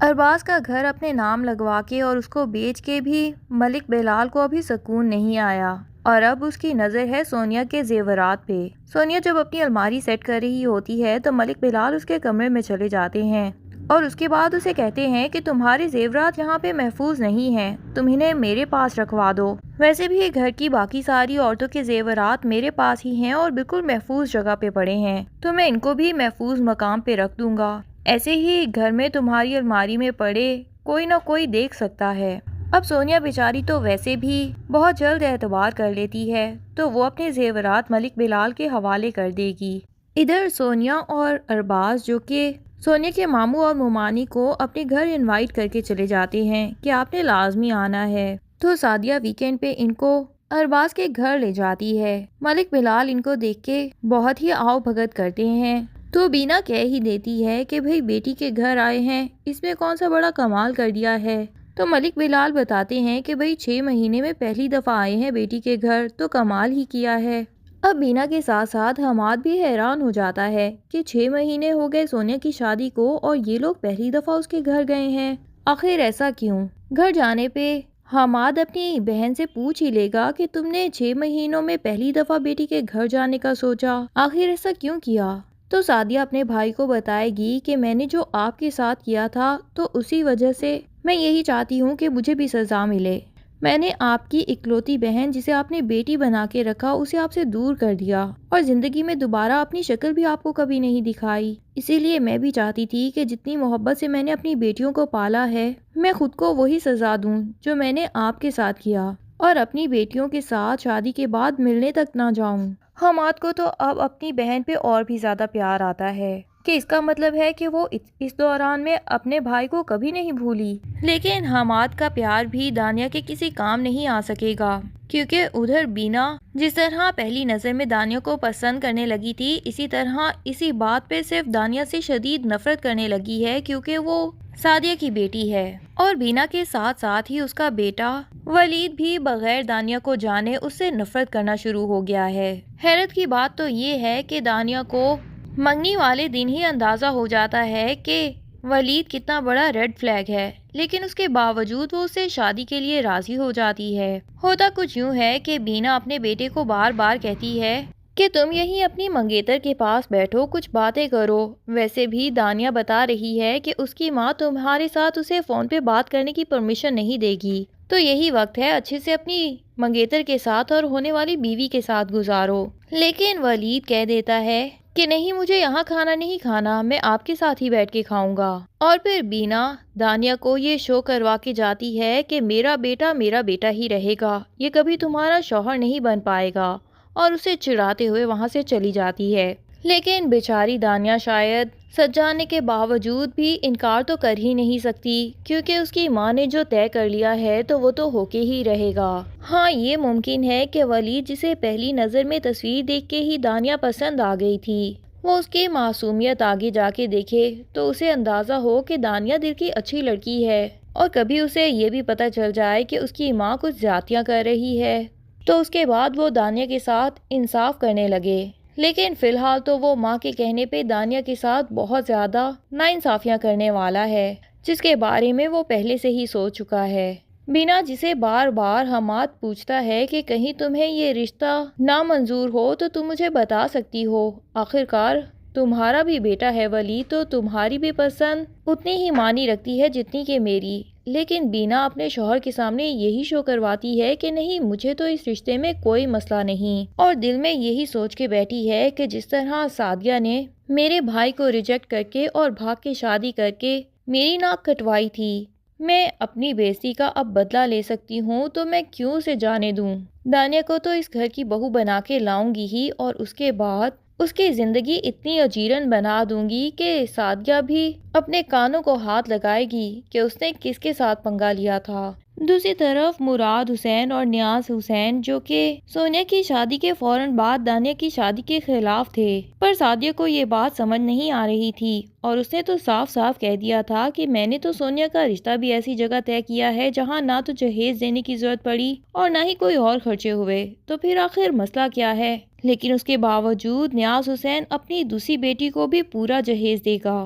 ارباز کا گھر اپنے نام لگوا کے اور اس کو بیچ کے بھی ملک بلال کو ابھی سکون نہیں آیا، اور اب اس کی نظر ہے سونیا کے زیورات پہ۔ سونیا جب اپنی الماری سیٹ کر رہی ہوتی ہے تو ملک بلال اس کے کمرے میں چلے جاتے ہیں اور اس کے بعد اسے کہتے ہیں کہ تمہارے زیورات یہاں پہ محفوظ نہیں ہیں، تم انہیں میرے پاس رکھوا دو۔ ویسے بھی گھر کی باقی ساری عورتوں کے زیورات میرے پاس ہی ہیں اور بالکل محفوظ جگہ پہ پڑے ہیں، تو میں ان کو بھی محفوظ مقام پہ رکھ دوں گا۔ ایسے ہی گھر میں تمہاری الماری میں پڑے کوئی نہ کوئی دیکھ سکتا ہے۔ اب سونیا بیچاری تو ویسے بھی بہت جلد اعتبار کر لیتی ہے، تو وہ اپنے زیورات ملک بلال کے حوالے کر دے گی۔ ادھر سونیا اور ارباز جو کہ سونیا کے ماموں اور مومانی کو اپنے گھر انوائٹ کر کے چلے جاتے ہیں کہ آپ نے لازمی آنا ہے، تو سعدیہ ویکینڈ پہ ان کو ارباز کے گھر لے جاتی ہے۔ ملک بلال ان کو دیکھ کے بہت ہی آؤ بھگت کرتے ہیں، تو بینا کہہ ہی دیتی ہے کہ بھئی بیٹی کے گھر آئے ہیں، اس میں کون سا بڑا کمال کر دیا ہے۔ تو ملک بلال بتاتے ہیں کہ بھئی 6 مہینے میں پہلی دفعہ آئے ہیں بیٹی کے گھر، تو کمال ہی کیا ہے۔ اب بینا کے ساتھ ساتھ حماد بھی حیران ہو جاتا ہے کہ 6 مہینے ہو گئے سونیا کی شادی کو اور یہ لوگ پہلی دفعہ اس کے گھر گئے ہیں، آخر ایسا کیوں؟ گھر جانے پہ حماد اپنی بہن سے پوچھ ہی لے گا کہ تم نے 6 مہینوں میں پہلی دفعہ بیٹی کے گھر جانے کا سوچا، آخر ایسا کیوں کیا؟ تو سعدیہ اپنے بھائی کو بتائے گی کہ میں نے جو آپ کے ساتھ کیا تھا تو اسی وجہ سے میں یہی چاہتی ہوں کہ مجھے بھی سزا ملے۔ میں نے آپ کی اکلوتی بہن جسے آپ نے بیٹی بنا کے رکھا اسے آپ سے دور کر دیا اور زندگی میں دوبارہ اپنی شکل بھی آپ کو کبھی نہیں دکھائی، اسی لیے میں بھی چاہتی تھی کہ جتنی محبت سے میں نے اپنی بیٹیوں کو پالا ہے میں خود کو وہی سزا دوں جو میں نے آپ کے ساتھ کیا، اور اپنی بیٹیوں کے ساتھ شادی کے بعد ملنے تک نہ جاؤں۔ حماد کو تو اب اپنی بہن پہ اور بھی زیادہ پیار آتا ہے کہ اس کا مطلب ہے کہ وہ اس دوران میں اپنے بھائی کو کبھی نہیں بھولی، لیکن حماد کا پیار بھی دانیہ کے کسی کام نہیں آ سکے گا، کیونکہ ادھر بینا جس طرح پہلی نظر میں دانیہ کو پسند کرنے لگی تھی، اسی طرح اسی بات پہ صرف دانیہ سے شدید نفرت کرنے لگی ہے، کیونکہ وہ سعدیہ کی بیٹی ہے، اور بینا کے ساتھ ساتھ ہی اس کا بیٹا ولید بھی بغیر دانیہ کو جانے اس سے نفرت کرنا شروع ہو گیا ہے۔ حیرت کی بات تو یہ ہے کہ دانیہ کو منگنی والے دن ہی اندازہ ہو جاتا ہے کہ ولید کتنا بڑا ریڈ فلیگ ہے، لیکن اس کے باوجود وہ اسے شادی کے لیے راضی ہو جاتی ہے۔ ہوتا کچھ یوں ہے کہ بینا اپنے بیٹے کو بار بار کہتی ہے کہ تم یہی اپنی منگیتر کے پاس بیٹھو، کچھ باتیں کرو۔ ویسے بھی دانیہ بتا رہی ہے کہ اس کی ماں تمہارے ساتھ اسے فون پہ بات کرنے کی پرمیشن نہیں دے گی، تو یہی وقت ہے اچھے سے اپنی منگیتر کے ساتھ اور ہونے والی بیوی کے ساتھ گزارو۔ لیکن ولید کہہ دیتا ہے کہ نہیں، مجھے یہاں کھانا نہیں کھانا، میں آپ کے ساتھ ہی بیٹھ کے کھاؤں گا۔ اور پھر بینا دانیہ کو یہ شو کروا کے جاتی ہے کہ میرا بیٹا ہی رہے گا، یہ کبھی تمہارا شوہر نہیں بن پائے گا، اور اسے چڑھاتے ہوئے وہاں سے چلی جاتی ہے۔ لیکن بیچاری دانیہ شاید سچ جاننے کے باوجود بھی انکار تو کر ہی نہیں سکتی، کیونکہ اس کی ماں نے جو طے کر لیا ہے تو وہ تو ہو کے ہی رہے گا۔ ہاں، یہ ممکن ہے کہ ولید جسے پہلی نظر میں تصویر دیکھ کے ہی دانیہ پسند آ گئی تھی، وہ اس کی معصومیت آگے جا کے دیکھے تو اسے اندازہ ہو کہ دانیہ دل کی اچھی لڑکی ہے، اور کبھی اسے یہ بھی پتہ چل جائے کہ اس کی ماں کچھ زیادتیاں کر رہی ہے، تو اس کے بعد وہ دانیہ کے ساتھ انصاف کرنے لگے۔ لیکن فی الحال تو وہ ماں کے کہنے پہ دانیہ کے ساتھ بہت زیادہ ناانصافیاں کرنے والا ہے، جس کے بارے میں وہ پہلے سے ہی سوچ چکا ہے۔ بینا جسے بار بار حماد پوچھتا ہے کہ کہیں تمہیں یہ رشتہ نامنظور ہو تو تم مجھے بتا سکتی ہو، آخرکار تمہارا بھی بیٹا ہے ولید، تو تمہاری بھی پسند اتنی ہی معنی رکھتی ہے جتنی کہ میری۔ لیکن بینا اپنے شوہر کے سامنے یہی شو کرواتی ہے کہ نہیں، مجھے تو اس رشتے میں کوئی مسئلہ نہیں، اور دل میں یہی سوچ کے بیٹھی ہے کہ جس طرح سعدیہ نے میرے بھائی کو ریجیکٹ کر کے اور بھاگ کے شادی کر کے میری ناک کٹوائی تھی، میں اپنی بےعزتی کا اب بدلہ لے سکتی ہوں، تو میں کیوں اسے جانے دوں؟ دانیہ کو تو اس گھر کی بہو بنا کے لاؤں گی ہی، اور اس کے بعد اس کی زندگی اتنی اجیرن بنا دوں گی کہ سعدیہ بھی اپنے کانوں کو ہاتھ لگائے گی کہ اس نے کس کے ساتھ پنگا لیا تھا۔ دوسری طرف مراد حسین اور نیاز حسین جو کہ سونیا کی شادی کے فوراً بعد دانیہ کی شادی کے خلاف تھے، پر سعدیہ کو یہ بات سمجھ نہیں آ رہی تھی، اور اس نے تو صاف صاف کہہ دیا تھا کہ میں نے تو سونیا کا رشتہ بھی ایسی جگہ طے کیا ہے جہاں نہ تو جہیز دینے کی ضرورت پڑی اور نہ ہی کوئی اور خرچے ہوئے، تو پھر آخر مسئلہ کیا ہے؟ لیکن اس کے باوجود نیاز حسین اپنی دوسری بیٹی کو بھی پورا جہیز دے گا۔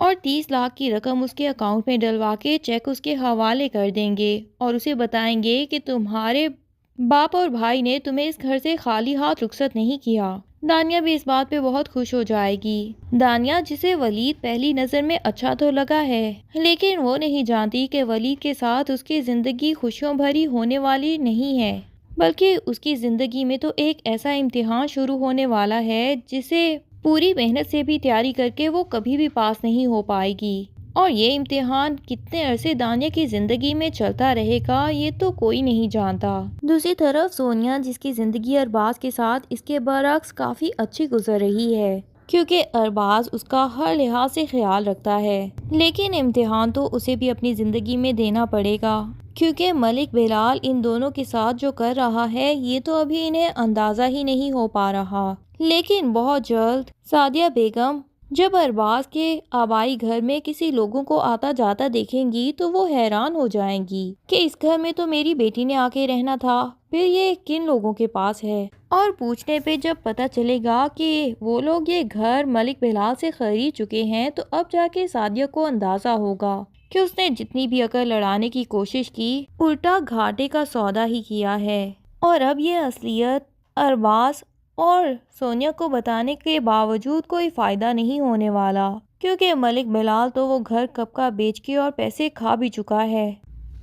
اور 30 لاکھ کی رقم اس کے اکاؤنٹ میں ڈلوا کے چیک اس کے حوالے کر دیں گے اور اسے بتائیں گے کہ تمہارے باپ اور بھائی نے تمہیں اس گھر سے خالی ہاتھ رخصت نہیں کیا۔ دانیہ بھی اس بات پہ بہت خوش ہو جائے گی۔ دانیہ جسے ولید پہلی نظر میں اچھا تو لگا ہے، لیکن وہ نہیں جانتی کہ ولید کے ساتھ اس کی زندگی خوشیوں بھری ہونے والی نہیں ہے، بلکہ اس کی زندگی میں تو ایک ایسا امتحان شروع ہونے والا ہے جسے پوری محنت سے بھی تیاری کر کے وہ کبھی بھی پاس نہیں ہو پائے گی، اور یہ امتحان کتنے عرصے دانیہ کی زندگی میں چلتا رہے گا یہ تو کوئی نہیں جانتا۔ دوسری طرف سونیا، جس کی زندگی ارباز کے ساتھ اس کے برعکس کافی اچھی گزر رہی ہے، کیونکہ ارباز اس کا ہر لحاظ سے خیال رکھتا ہے، لیکن امتحان تو اسے بھی اپنی زندگی میں دینا پڑے گا، کیونکہ ملک بلال ان دونوں کے ساتھ جو کر رہا ہے یہ تو ابھی انہیں اندازہ ہی نہیں ہو پا رہا، لیکن بہت جلد سعدیہ بیگم جب ارباز کے آبائی گھر میں کسی لوگوں کو آتا جاتا دیکھیں گی تو وہ حیران ہو جائیں گی کہ اس گھر میں تو میری بیٹی نے آ کے رہنا تھا، پھر یہ کن لوگوں کے پاس ہے؟ اور پوچھنے پہ جب پتہ چلے گا کہ وہ لوگ یہ گھر ملک بلال سے خرید چکے ہیں تو اب جا کے سعدیہ کو اندازہ ہوگا کہ اس نے جتنی بھی عقل لڑانے کی کوشش کی الٹا گھاٹے کا سودا ہی کیا ہے، اور اب یہ اصلیت ارباز اور سونیا کو بتانے کے باوجود کوئی فائدہ نہیں ہونے والا، کیونکہ ملک بلال تو وہ گھر کب کا بیچ کے اور پیسے کھا بھی چکا ہے۔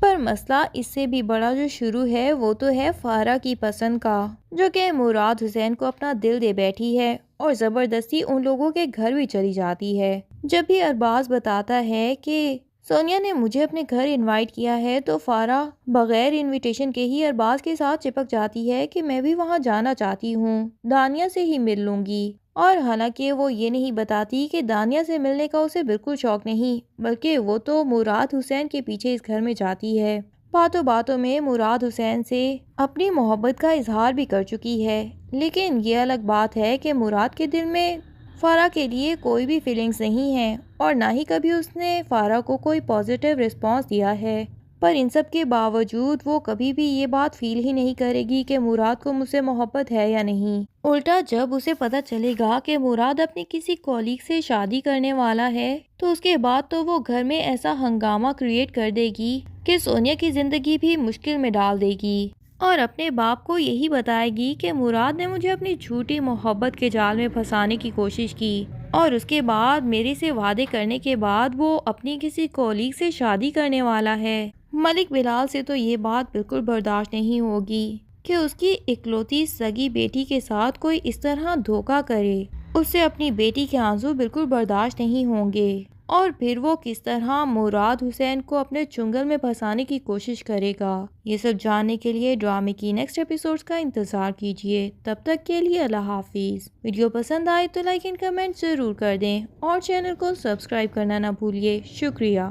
پر مسئلہ اس سے بھی بڑا جو شروع ہے وہ تو ہے فارا کی پسند کا، جو کہ مراد حسین کو اپنا دل دے بیٹھی ہے اور زبردستی ان لوگوں کے گھر بھی چلی جاتی ہے۔ جب بھی ارباز بتاتا ہے کہ سونیا نے مجھے اپنے گھر انوائٹ کیا ہے تو فارا بغیر انویٹیشن کے ہی ارباز کے ساتھ چپک جاتی ہے کہ میں بھی وہاں جانا چاہتی ہوں، دانیہ سے ہی مل لوں گی، اور حالانکہ وہ یہ نہیں بتاتی کہ دانیہ سے ملنے کا اسے بالکل شوق نہیں، بلکہ وہ تو مراد حسین کے پیچھے اس گھر میں جاتی ہے۔ باتوں باتوں میں مراد حسین سے اپنی محبت کا اظہار بھی کر چکی ہے، لیکن یہ الگ بات ہے کہ مراد کے دل میں فارا کے لیے کوئی بھی فیلنگز نہیں ہے، اور نہ ہی کبھی اس نے فارا کو کوئی پازیٹیو رسپانس دیا ہے، پر ان سب کے باوجود وہ کبھی بھی یہ بات فیل ہی نہیں کرے گی کہ مراد کو مجھ سے محبت ہے یا نہیں۔ الٹا جب اسے پتہ چلے گا کہ مراد اپنی کسی کولیگ سے شادی کرنے والا ہے تو اس کے بعد تو وہ گھر میں ایسا ہنگامہ کریٹ کر دے گی کہ سونیا کی زندگی بھی مشکل میں ڈال دے گی، اور اپنے باپ کو یہی بتائے گی کہ مراد نے مجھے اپنی جھوٹی محبت کے جال میں پھنسانے کی کوشش کی، اور اس کے بعد میرے سے وعدے کرنے کے بعد وہ اپنی کسی کولیگ سے شادی کرنے والا ہے۔ ملک بلال سے تو یہ بات بالکل برداشت نہیں ہوگی کہ اس کی اکلوتی سگی بیٹی کے ساتھ کوئی اس طرح دھوکہ کرے، اس سے اپنی بیٹی کے آنسو بالکل برداشت نہیں ہوں گے، اور پھر وہ کس طرح مراد حسین کو اپنے چنگل میں پھنسانے کی کوشش کرے گا۔ یہ سب جاننے کے لیے ڈرامے کی نیکسٹ ایپیسوڈز کا انتظار کیجیے۔ تب تک کے لیے اللہ حافظ۔ ویڈیو پسند آئے تو لائک اینڈ کمنٹ ضرور کر دیں، اور چینل کو سبسکرائب کرنا نہ بھولیے۔ شکریہ۔